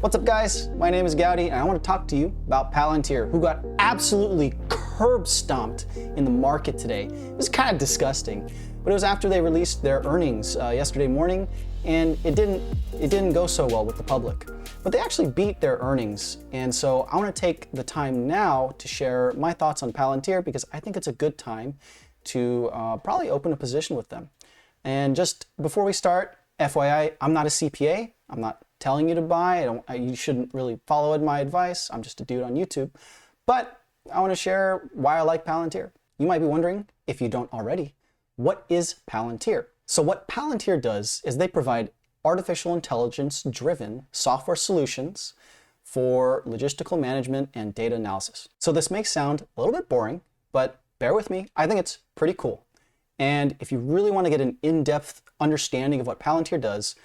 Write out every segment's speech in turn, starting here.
What's up guys? My name is Gowdy and I want to talk to you about Palantir, who got absolutely curb stomped in the market today. It was kind of disgusting, but it was after they released their earnings yesterday morning, and it didn't go so well with the public. But they actually beat their earnings, and so I want to take the time now to share my thoughts on Palantir because I think it's a good time to probably open a position with them. And just before we start, FYI, I'm not a CPA. I'm not telling you to buy. You shouldn't really follow my advice. I'm just a dude on YouTube. But I want to share why I like Palantir. You might be wondering, if you don't already, what is Palantir? So what Palantir does is they provide artificial intelligence-driven software solutions for logistical management and data analysis. So this may sound a little bit boring, but bear with me. I think it's pretty cool. And if you really want to get an in-depth understanding of what Palantir does,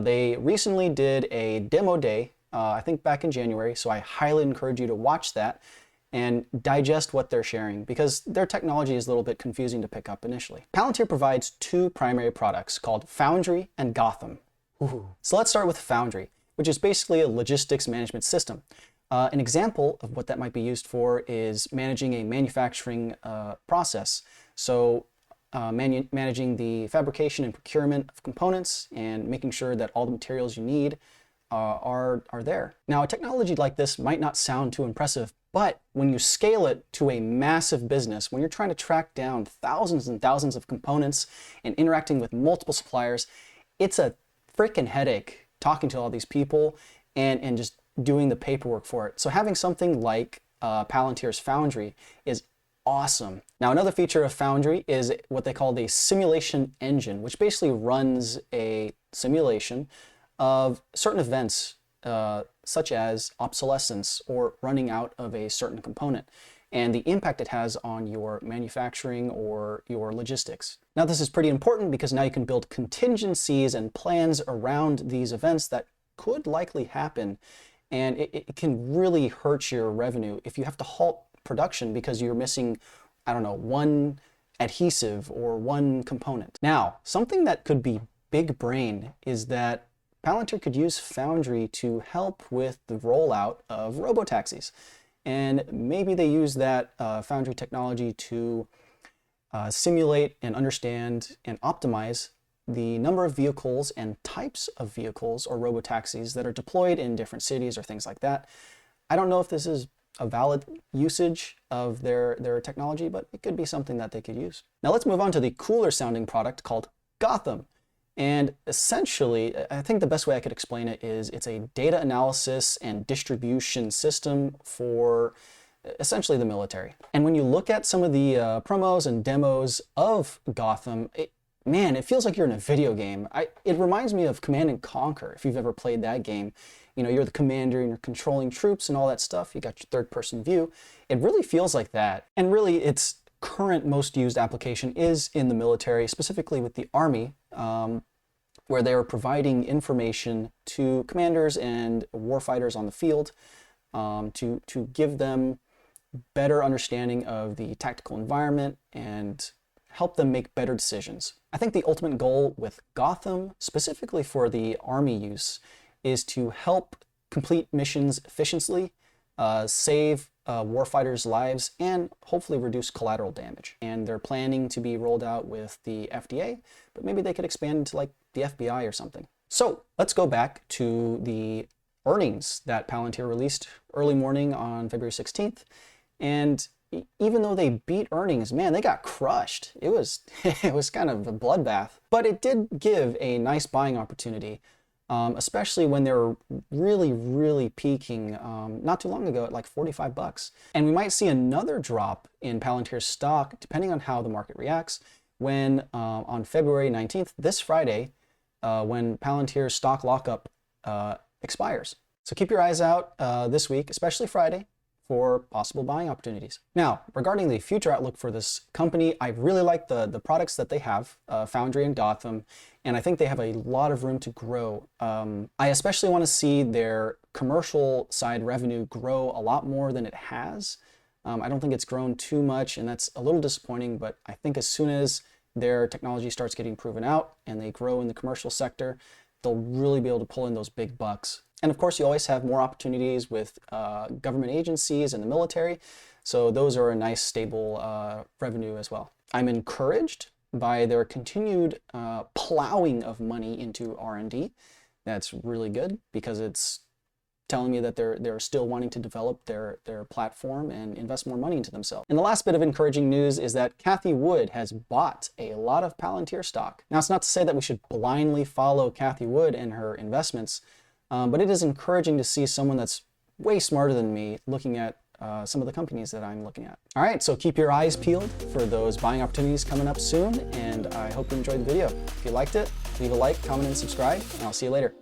they recently did a demo day, I think back in January, so I highly encourage you to watch that and digest what they're sharing because their technology is a little bit confusing to pick up initially. Palantir provides two primary products called Foundry and Gotham. So let's start with Foundry, which is basically a logistics management system. An example of what that might be used for is managing a manufacturing process. So managing the fabrication and procurement of components and making sure that all the materials you need are there. Now, a technology like this might not sound too impressive, but when you scale it to a massive business, when you're trying to track down thousands and thousands of components and interacting with multiple suppliers, it's a freaking headache talking to all these people and just doing the paperwork for it. So having something like Palantir's Foundry is awesome. Now, another feature of Foundry is what they call the simulation engine, which basically runs a simulation of certain events, such as obsolescence or running out of a certain component, and the impact it has on your manufacturing or your logistics. Now, this is pretty important because now you can build contingencies and plans around these events that could likely happen, and it can really hurt your revenue if you have to halt production because you're missing, I don't know, one adhesive or one component. Now, something that could be big brain is that Palantir could use Foundry to help with the rollout of robotaxis. And maybe they use that Foundry technology to simulate and understand and optimize the number of vehicles and types of vehicles or robotaxis that are deployed in different cities or things like that. I don't know if this is a valid usage of their technology, but it could be something that they could use. Now let's move on to the cooler sounding product called Gotham. And essentially, I think the best way I could explain it is it's a data analysis and distribution system for essentially the military. And when you look at some of the promos and demos of Gotham, man, it feels like you're in a video game. It reminds me of Command & Conquer, if you've ever played that game. You know, you're the commander and you're controlling troops and all that stuff. You got your third-person view. It really feels like that. And really, its current most used application is in the military, specifically with the Army, where they are providing information to commanders and warfighters on the field to give them better understanding of the tactical environment and help them make better decisions. I think the ultimate goal with Gotham, specifically for the Army use, is to help complete missions efficiently, save warfighters' lives, and hopefully reduce collateral damage. And they're planning to be rolled out with the FDA, but maybe they could expand to like the FBI or something. So let's go back to the earnings that Palantir released early morning on February 16th. And even though they beat earnings, man, they got crushed. It was kind of a bloodbath, but it did give a nice buying opportunity. Especially when they were really, really peaking not too long ago at like 45 bucks. And we might see another drop in Palantir's stock, depending on how the market reacts, when on February 19th, this Friday, when Palantir's stock lockup expires. So keep your eyes out this week, especially Friday, for possible buying opportunities. Now, regarding the future outlook for this company, I really like the products that they have, Foundry and Gotham, and I think they have a lot of room to grow. I especially want to see their commercial side revenue grow a lot more than it has. I don't think it's grown too much, and that's a little disappointing, but I think as soon as their technology starts getting proven out and they grow in the commercial sector, they'll really be able to pull in those big bucks. And of course, you always have more opportunities with government agencies and the military. So those are a nice stable revenue as well. I'm encouraged by their continued plowing of money into R&D. That's really good because it's telling me that they're still wanting to develop their platform and invest more money into themselves. And the last bit of encouraging news is that Cathie Wood has bought a lot of Palantir stock. Now, it's not to say that we should blindly follow Cathie Wood and her investments, but it is encouraging to see someone that's way smarter than me looking at some of the companies that I'm looking at. All right, so keep your eyes peeled for those buying opportunities coming up soon, and I hope you enjoyed the video. If you liked it, leave a like, comment, and subscribe, and I'll see you later.